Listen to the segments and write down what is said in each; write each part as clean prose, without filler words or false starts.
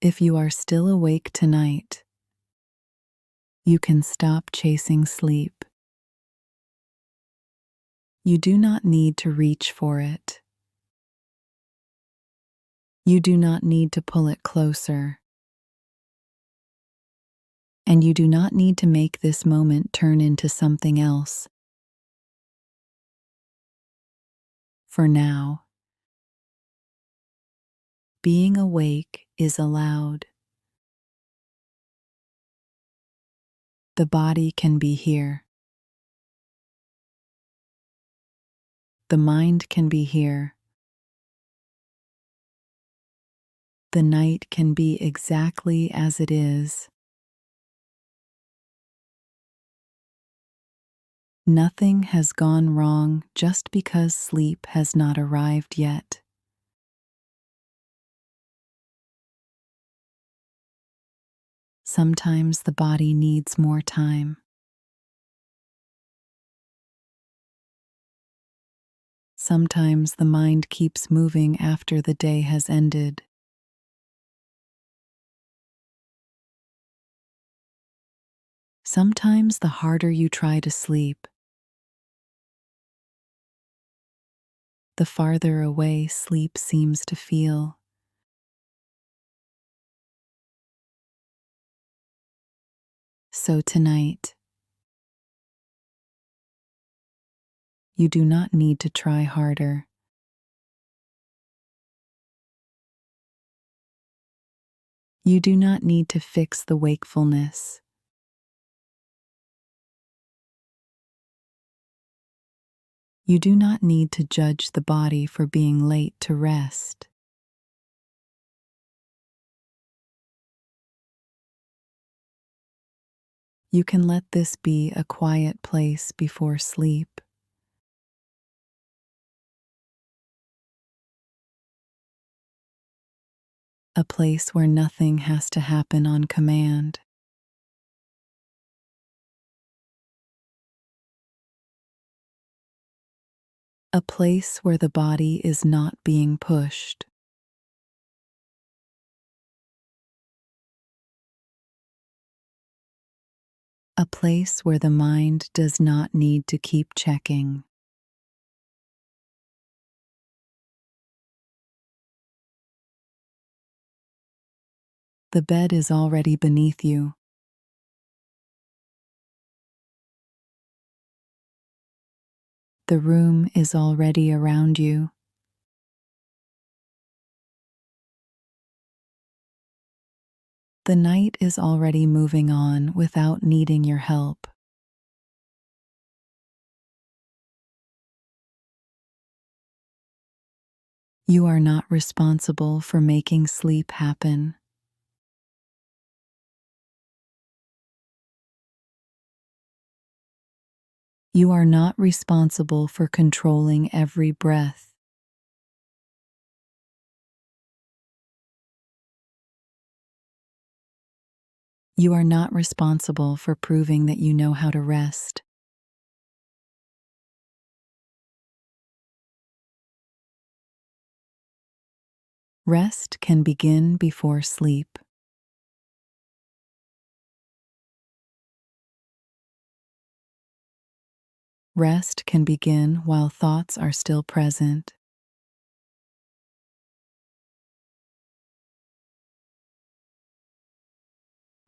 If you are still awake tonight, you can stop chasing sleep. You do not need to reach for it. You do not need to pull it closer. And you do not need to make this moment turn into something else. For now, being awake is allowed. The body can be here. The mind can be here. The night can be exactly as it is. Nothing has gone wrong just because sleep has not arrived yet. Sometimes the body needs more time. Sometimes the mind keeps moving after the day has ended. Sometimes the harder you try to sleep, the farther away sleep seems to feel. So tonight, you do not need to try harder. You do not need to fix the wakefulness. You do not need to judge the body for being late to rest. You can let this be a quiet place before sleep. A place where nothing has to happen on command. A place where the body is not being pushed. A place where the mind does not need to keep checking. The bed is already beneath you. The room is already around you. The night is already moving on without needing your help. You are not responsible for making sleep happen. You are not responsible for controlling every breath. You are not responsible for proving that you know how to rest. Rest can begin before sleep. Rest can begin while thoughts are still present.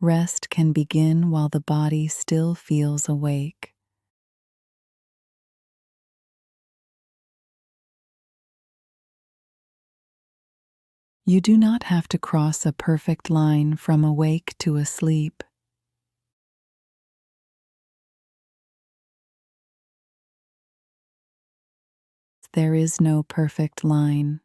Rest can begin while the body still feels awake. You do not have to cross a perfect line from awake to asleep. There is no perfect line.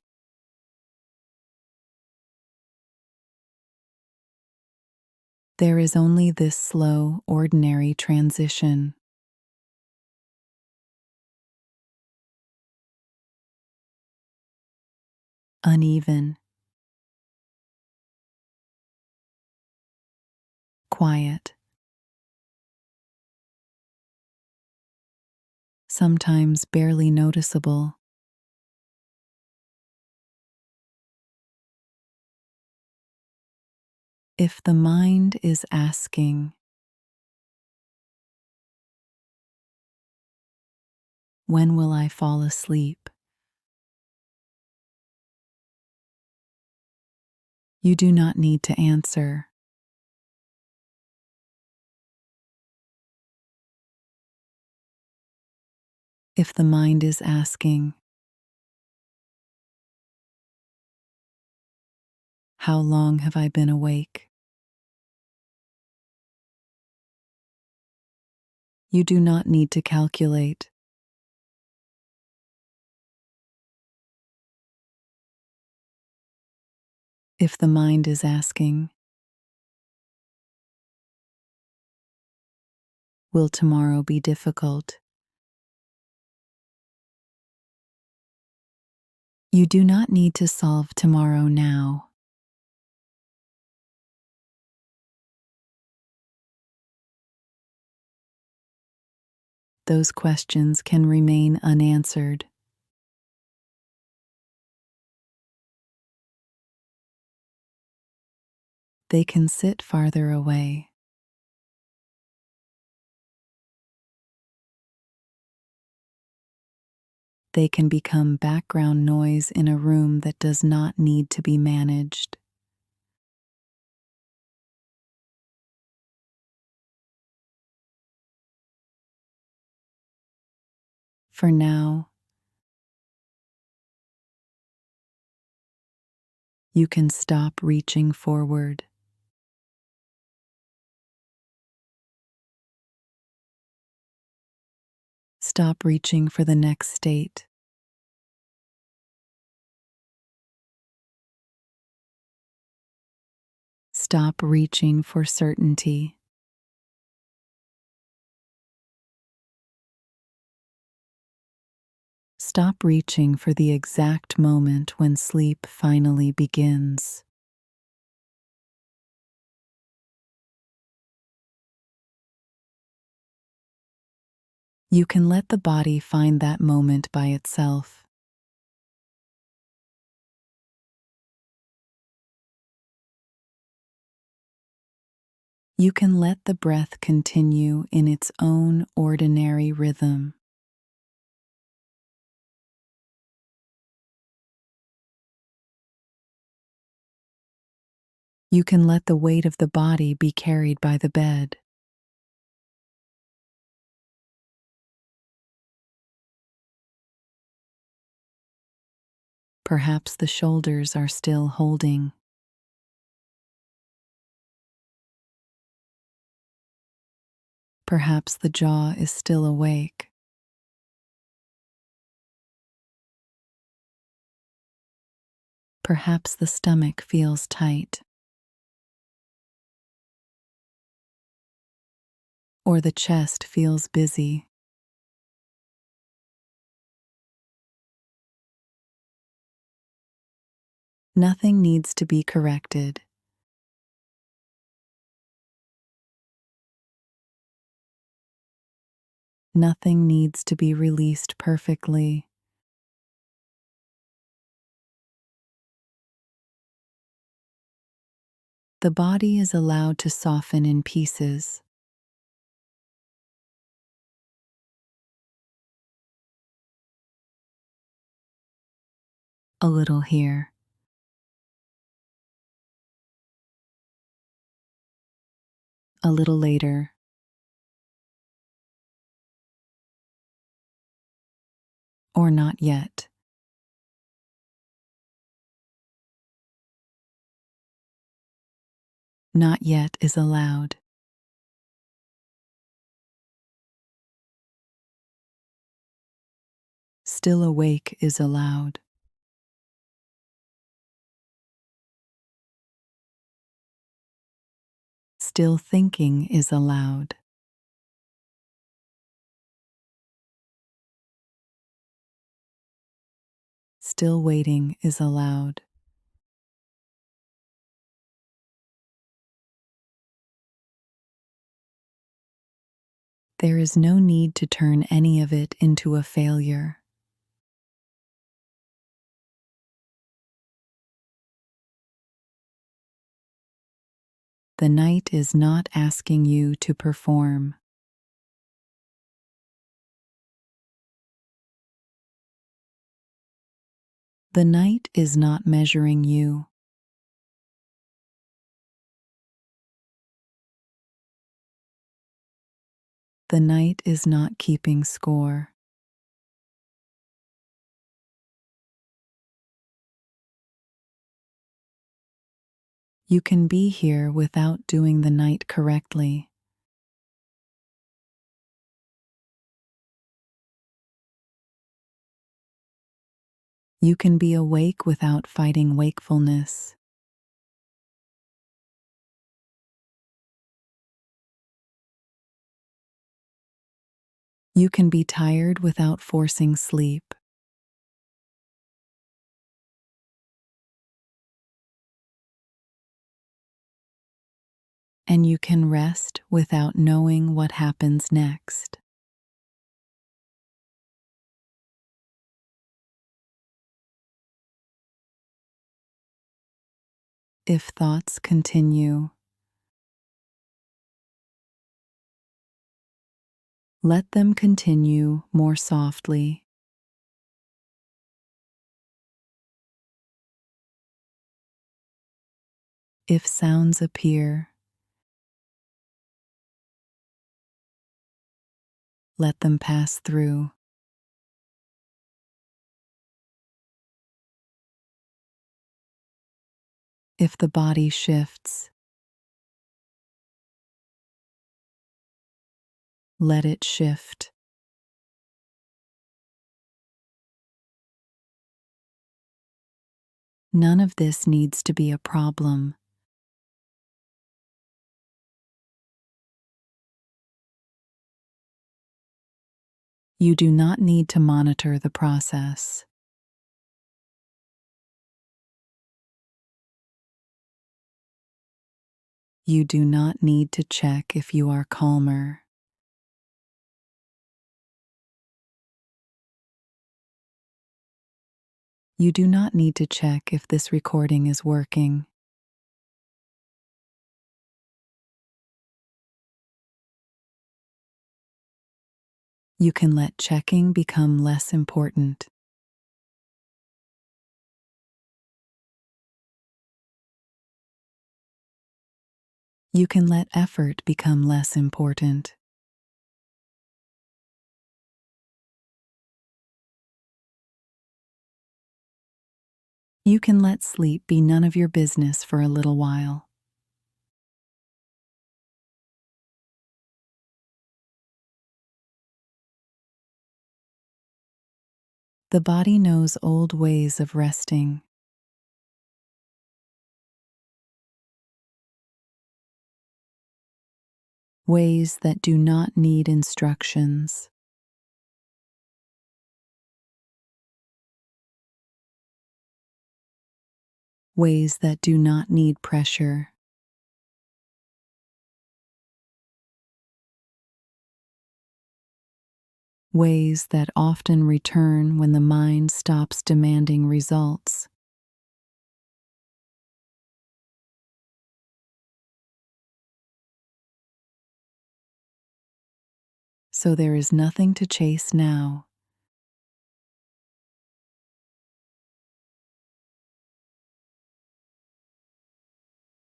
There is only this slow, ordinary transition. Uneven. Quiet. Sometimes barely noticeable. If the mind is asking, when will I fall asleep? You do not need to answer. If the mind is asking, how long have I been awake? You do not need to calculate. If the mind is asking, will tomorrow be difficult? You do not need to solve tomorrow now. Those questions can remain unanswered. They can sit farther away. They can become background noise in a room that does not need to be managed. For now, you can stop reaching forward. Stop reaching for the next state. Stop reaching for certainty. Stop reaching for the exact moment when sleep finally begins. You can let the body find that moment by itself. You can let the breath continue in its own ordinary rhythm. You can let the weight of the body be carried by the bed. Perhaps the shoulders are still holding. Perhaps the jaw is still awake. Perhaps the stomach feels tight. Or the chest feels busy. Nothing needs to be corrected. Nothing needs to be released perfectly. The body is allowed to soften in pieces. A little here, a little later, or not yet. Not yet is allowed. Still awake is allowed. Still thinking is allowed. Still waiting is allowed. There is no need to turn any of it into a failure. The night is not asking you to perform. The night is not measuring you. The night is not keeping score. You can be here without doing the night correctly. You can be awake without fighting wakefulness. You can be tired without forcing sleep. And you can rest without knowing what happens next. If thoughts continue, let them continue more softly. If sounds appear, let them pass through. If the body shifts, let it shift. None of this needs to be a problem. You do not need to monitor the process. You do not need to check if you are calmer. You do not need to check if this recording is working. You can let checking become less important. You can let effort become less important. You can let sleep be none of your business for a little while. The body knows old ways of resting. Ways that do not need instructions. Ways that do not need pressure. Ways that often return when the mind stops demanding results. So there is nothing to chase now.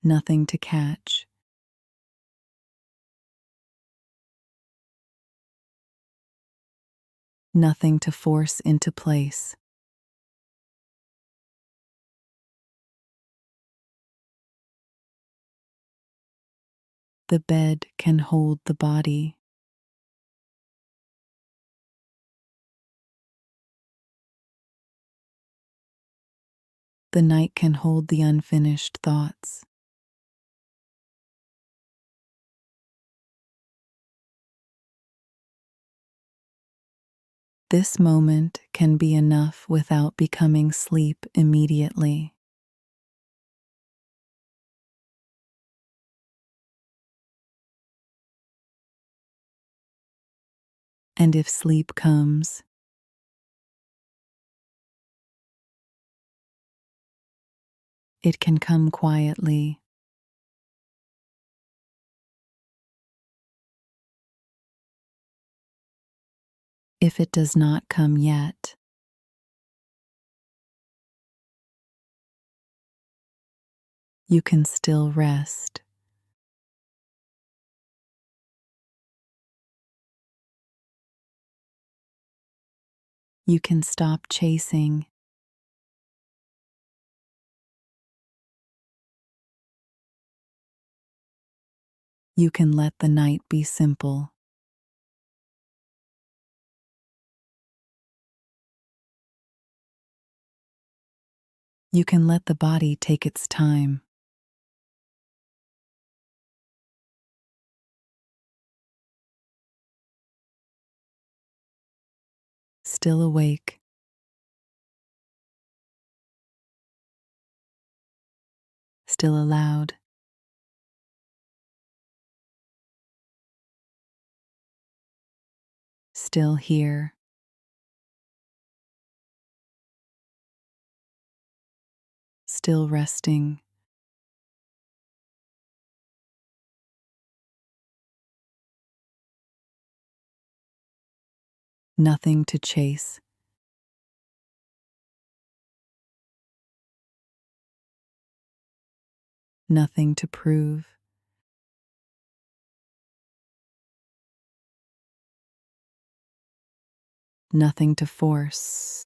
Nothing to catch. Nothing to force into place. The bed can hold the body. The night can hold the unfinished thoughts. This moment can be enough without becoming sleep immediately. And if sleep comes, it can come quietly, If it does not come yet, you can still rest. You can stop chasing. You can let the night be simple. You can let the body take its time. Still awake, still allowed. Still here. Still resting. Nothing to chase. Nothing to prove. Nothing to force.